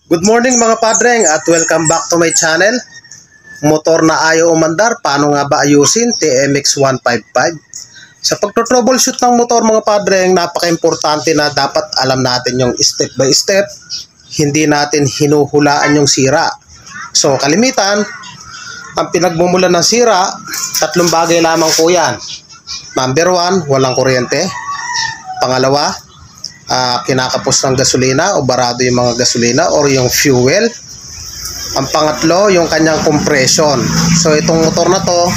Good morning mga padreng at welcome back to my channel. Motor na ayaw umandar, paano nga ba ayusin? TMX 155. Sa pagto-troubleshoot ng motor mga padreng, napaka-importante na dapat alam natin yung step by step. Hindi natin hinuhulaan yung sira. So kalimitan, ang pinagmumulan ng sira, tatlong bagay lamang po yan. Number 1, walang kuryente. Pangalawa, kinakapos ng gasolina o barado yung mga gasolina or yung fuel. Ang pangatlo, yung kanyang compression. So itong motor na to,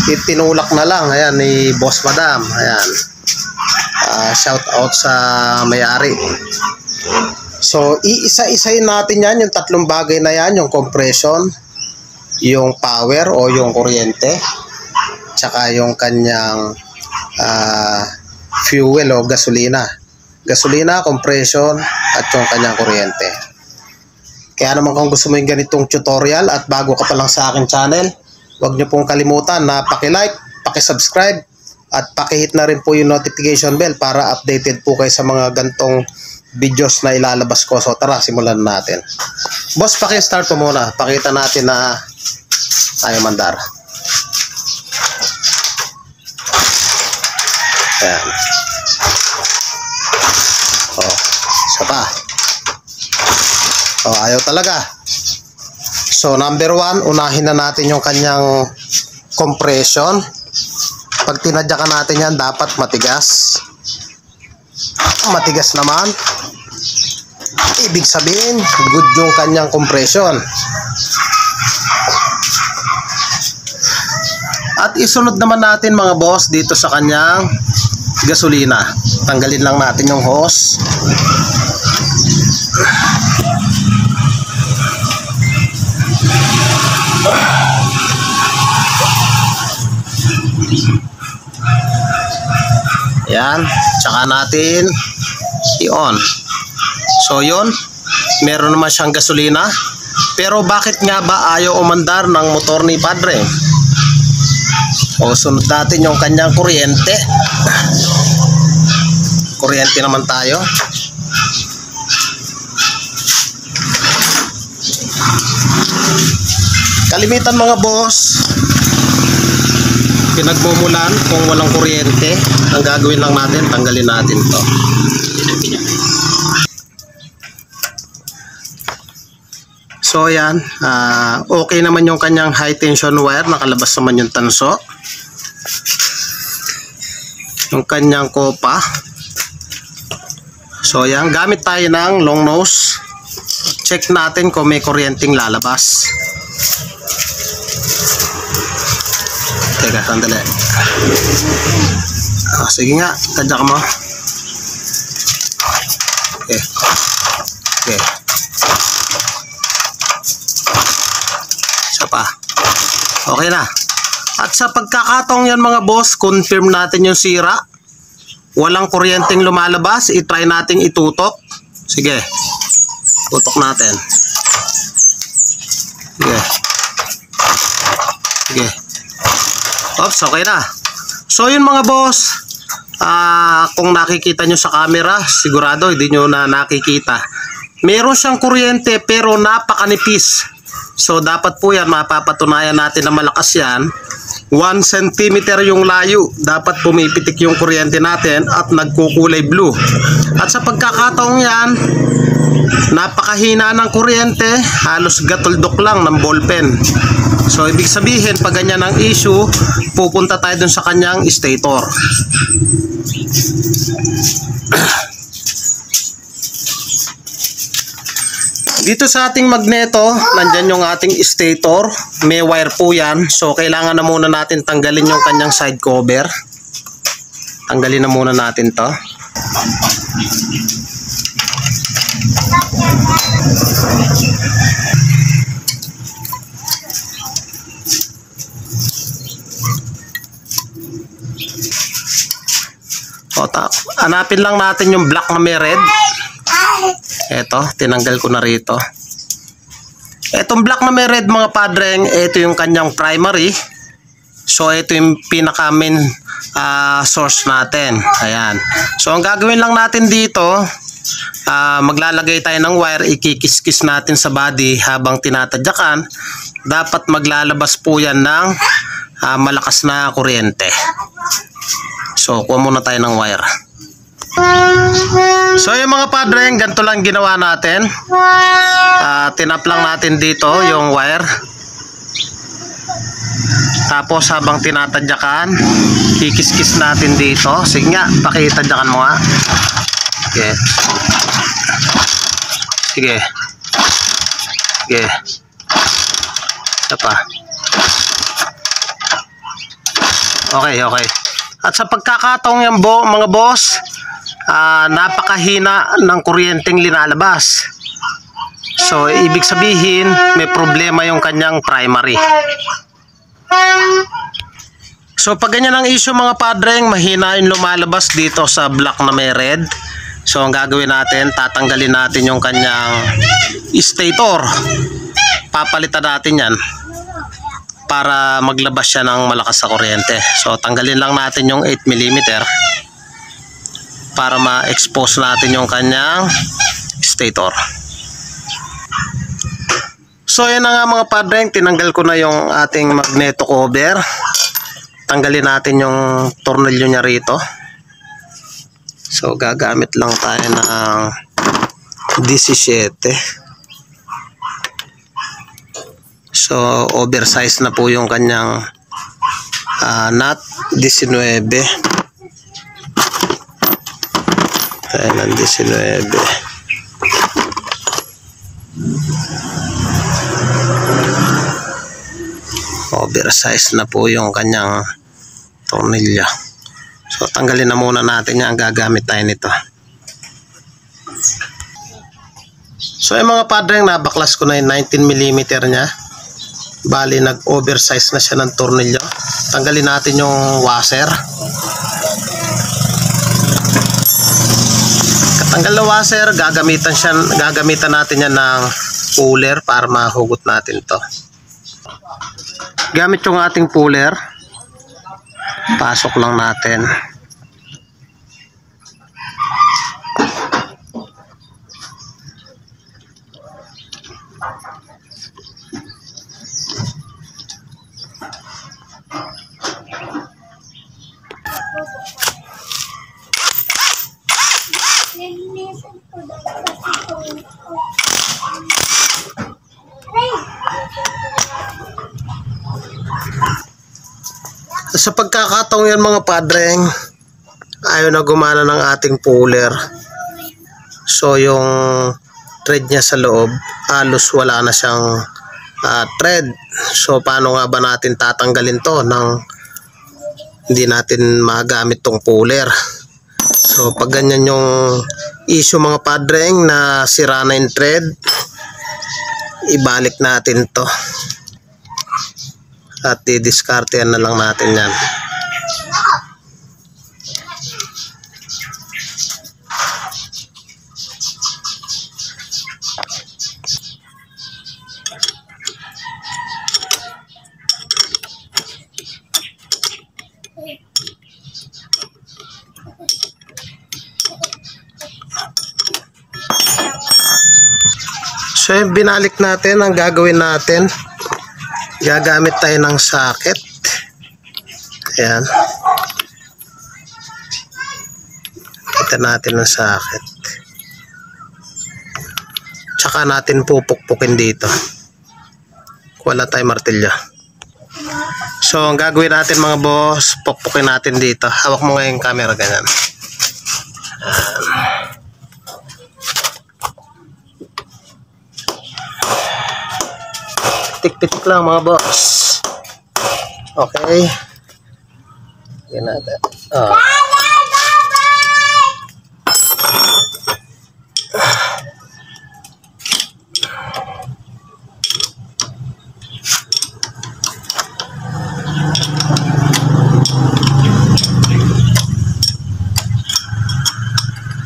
itinulak na lang. Ayan, ni Boss Madam. Ayan. Shout out sa may-ari. So iisa-isayin natin yan, yung tatlong bagay na yan, yung compression, yung power o yung kuryente, tsaka yung kanyang fuel o gasolina. Gasolina, compression, at yung kanyang kuryente. Kaya naman kung gusto mo yung ganitong tutorial at bago ka pa lang sa akin channel, huwag nyo pong kalimutan na paki-like, paki-subscribe, at paki-hit na rin po yung notification bell para updated po kayo sa mga gantong videos na ilalabas ko. So tara, simulan natin. Boss, paki-start po muna. Pakita natin na ayaw mandar. Ayan. Isa pa. Ayaw talaga. So number 1, unahin na natin yung kanyang compression. Pag tinadyakan natin yan, dapat matigas. Matigas naman. Ibig sabihin, good yung kanyang compression. At isunod naman natin mga boss dito sa kanyang gasolina. Tanggalin lang natin yung hose. Yan, tsaka natin i-on. So yun, meron naman siyang gasolina. Pero bakit nga ba ayaw umandar ng motor ni Padre? O sunod natin yung kanyang kuryente. Kuryente naman tayo. Kalimitan mga boss, pinagmumulan kung walang kuryente, ang gagawin lang natin, tanggalin natin to. So yan, okay naman yung kanyang high tension wire, nakalabas naman yung tanso. Yung kanyang kopa. So yan, gamit tayo ng long nose. Check natin kung may kuryenteng lalabas. Teka, sandali. Sige nga, tadya ka mo. Okay. Okay. Isa pa. Okay na. At sa pagkakataong yan mga boss, confirm natin yung sira. Walang kuryenteng lumalabas. I-try nating itutok. Sige. Tutok natin. Sige. Sige. Oops, okay na. So yun mga boss, kung nakikita nyo sa camera, sigurado hindi nyo na nakikita. Meron siyang kuryente pero napakanipis. So dapat po yan, mapapatunayan natin na malakas yan. 1 cm yung layo. Dapat pumipitik yung kuryente natin at nagkukulay blue. At sa pagkakataong yan, napakahina ng kuryente, halos gatuldok lang ng ballpen. So ibig sabihin, pag ganyan ang issue, pupunta tayo dun sa kanyang stator. Dito sa ating magneto, nandyan yung ating stator. May wire po yan. So kailangan na muna natin tanggalin yung kanyang side cover. Tanggalin na muna natin to. Hanapin lang natin yung black na may red. Eto, tinanggal ko na rito. Etong black na may red mga padreng, ito yung kanyang primary. So ito yung pinaka main source natin. Ayan. So ang gagawin lang natin dito, maglalagay tayo ng wire, ikikis-kis natin sa body habang tinatadyakan. Dapat maglalabas po yan ng malakas na kuryente. So kuha muna tayo ng wire. So yung mga padre, ganito lang ginawa natin. Tinap lang natin dito yung wire. Tapos habang tinatadyakan, kikis-kis natin dito. Sige nga, pakitadyakan mo nga. Sige. Sige. Sige. Isa pa. Okay, okay. At sa pagkakataong yan mga boss, napakahina ng kuryenteng linalabas. So, ibig sabihin, may problema yung kanyang primary. So pag ganyan ang issue mga padreng, mahina yung lumalabas dito sa block na may red. So ang gagawin natin, tatanggalin natin yung kanyang stator. Papalitan natin yan para maglabas siya ng malakas na kuryente. So tanggalin lang natin yung 8mm para ma-expose natin yung kanyang stator. So yan na nga mga padreng, tinanggal ko na yung ating magneto cover. Tanggalin natin yung tornilyo niya rito. So gagamit lang tayo ng 17. So oversize na po yung kanyang nut, 19. Tayo ng 19. Oversize na po yung kanyang tornilyo. So tanggalin na muna natin yan, gagamit tayo nito. So yung mga padreng, nabaklas ko na yung 19mm niya. Bali nag-oversize na siya ng tornilyo. Tanggalin natin yung washer. Katanggal na washer, gagamitan natin yan ng puller para mahugot natin to. Gamit yung ating puller, pasok lang natin. Sa pagkakataong yan mga padreng, ayaw na gumana ng ating puller. So yung thread niya sa loob, halos wala na siyang thread. So paano nga ba natin tatanggalin to nang hindi natin magamit tong puller? So pag ganyan yung issue mga padreng, na sira na yung thread, ibalik natin to at didiskartehan na lang natin yan. So yung binalik natin, ang gagawin natin, gagamit tayo ng socket. Ayan. Kita natin ng socket. Tsaka natin pupukpukin dito. Wala tayong martilyo. So ang gagawin natin mga boss, pukpukin natin dito. Hawak mo nga yung camera ganyan. Pitik-pitik lang mga boss. Okay. Yan natin.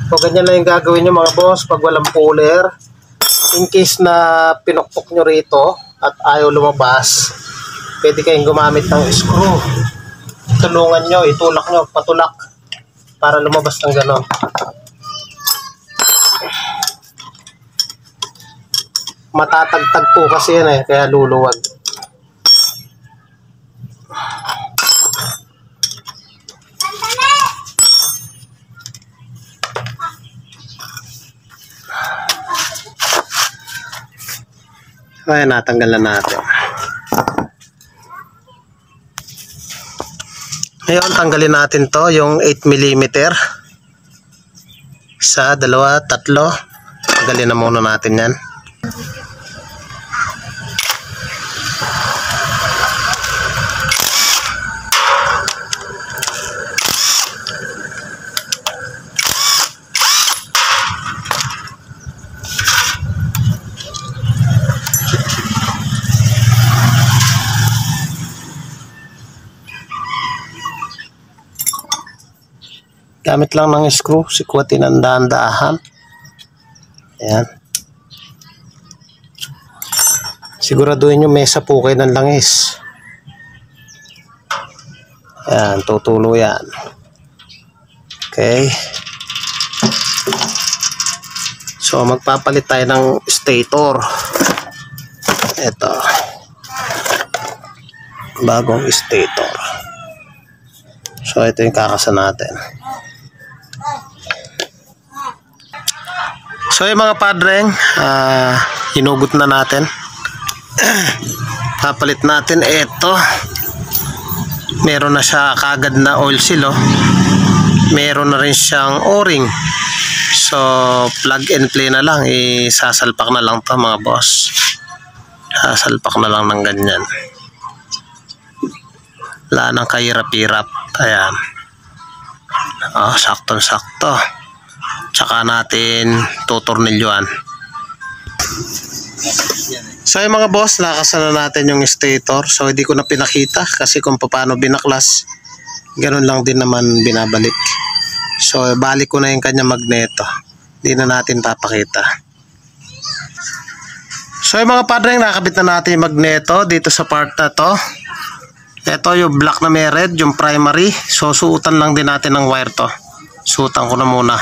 So ganyan lang yung gagawin nyo mga boss pag walang puller. In case na pinukpok nyo rito at ayaw lumabas, pwede kayong gumamit ng screw. Tulungan nyo, itulak nyo, patulak para lumabas ng ganon. Matatagtag po kasi yan kaya luluwag. Ayan, natanggalan natin. Ngayon, tanggalin natin to, yung 8mm. Isa, dalawa, tatlo. Tanggalin na muna natin yan. Gamit lang ng screw, sikwatin ang dahan-dahan. Ayan. Siguraduhin nyo mesa po kayo ng langis. Ayan, tutulo yan. Okay. So, magpapalit tayo ng stator. Ito. Bagong stator. So, ito yung kakasa natin. So yung mga padreng, hinugot na natin. Papalit natin ito. Meron na siya kagad na oil seal. Meron na rin siyang o-ring. So plug and play na lang. Isasalpak na lang to mga boss. Sasalpak na lang ng ganyan. Wala nang kahirap-hirap. Ayan. Saktong-sakto. Tsaka natin tutornilyoan. So yung mga boss, nakasana natin yung stator. So hindi ko na pinakita kasi kung paano binaklas, ganun lang din naman binabalik. So balik ko na yung kanya magneto. Hindi na natin papakita. So yung mga padreng, nakabit na natin yung magneto dito sa part na to. Ito yung black na may red, yung primary. So suutan lang din natin ng wire to. Suutan ko na muna.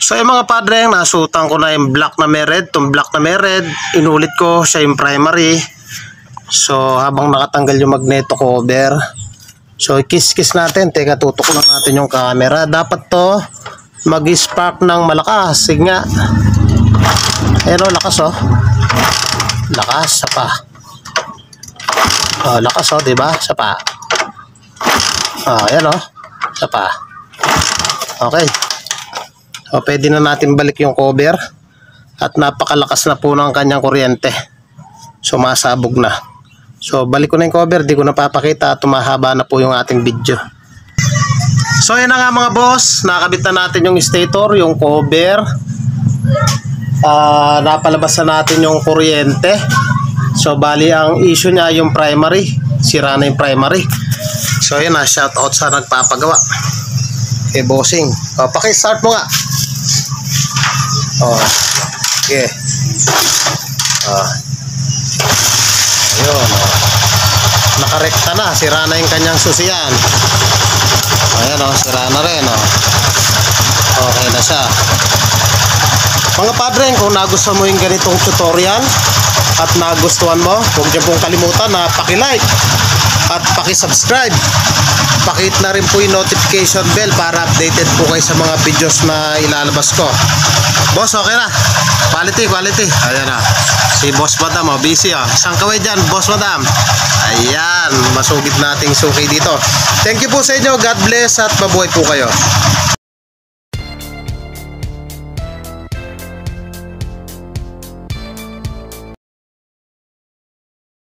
So yung mga padreng, nasutan ko na yung black na may red. Itong black na may red, inulit ko siya yung primary. So habang nakatanggal yung magneto cover, so kiss-kiss natin. Teka, tutok lang natin yung camera. Dapat to mag-spark ng malakas. Sige nga. Ayan o, lakas o. Lakas, sapa. Lakas o, diba? Sapa. Ayan o, sapa. Okay. So, pwede na natin balik yung cover at napakalakas na po ng kanyang kuryente. So masabog na. So balik ko na yung cover, di ko na papakita at tumahaba na po yung ating video. So yun na nga mga boss, nakabit na natin yung stator, yung cover. Napalabas na natin yung kuryente. So bali ang issue niya yung primary, sira na yung primary. So yun na, shout out sa nagpapagawa kay bossing. Paki-start mo nga. Okay. Ayun. Nakarekta na, sira na yung kanyang susiyan. Ayan sira na rin Okay na siya. Mga padreng, kung nagustuhan mo yung ganitong tutorial at nagustuhan mo, huwag niyo pong kalimutan na paki-like at paki-subscribe. Pakihit na rin po yung notification bell para updated po kayo sa mga videos na ilalabas ko. Boss, okay na. Quality. Ayan na. Si Boss Madam, busy Isang kaway dyan, Boss Madam. Ayan, masugid nating suki dito. Thank you po sa inyo. God bless at mabuhay po kayo.